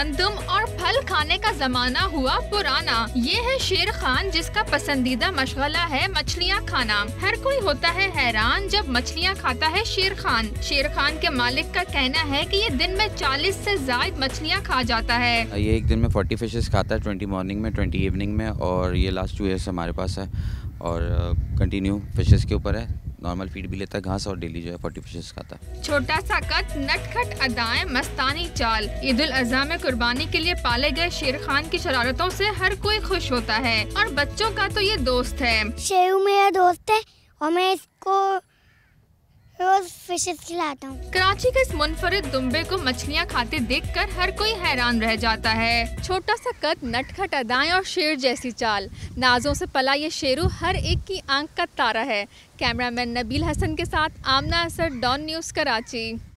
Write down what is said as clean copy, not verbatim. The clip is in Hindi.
गंदम और फल खाने का जमाना हुआ पुराना। ये है शेर खान जिसका पसंदीदा मशगला है मछलियाँ खाना। हर कोई होता है हैरान जब मछलियाँ खाता है शेर खान। शेर खान के मालिक का कहना है कि ये दिन में 40 से ज्यादा मछलियाँ खा जाता है। ये एक दिन में 40 फिशेस खाता है, 20 मॉर्निंग में, 20 इवनिंग में, और ये लास्ट 2 ईयर्स हमारे पास है और कंटिन्यू फिशेस के ऊपर है। नॉर्मल फीड भी लेता है घास और डेली जो है 40 फिशेस खाता है। छोटा सा कद, नटखट अदाएं, मस्तानी चाल। ईद उल अज़हा में कुर्बानी के लिए पाले गए शेर खान की शरारतों से हर कोई खुश होता है और बच्चों का तो ये दोस्त है। शेरू मेरा दोस्त है और मैं इसको रोज फिशेस खिलाता हूँ। कराची के इस मुनफरिद दुम्बे को मछलियाँ खाते देखकर हर कोई हैरान रह जाता है। छोटा सा कद, नटखट अदाएं और शेर जैसी चाल, नाजों से पला ये शेरू हर एक की आंख का तारा है। कैमरामैन नबील हसन के साथ आमना असर, डॉन न्यूज़, कराची।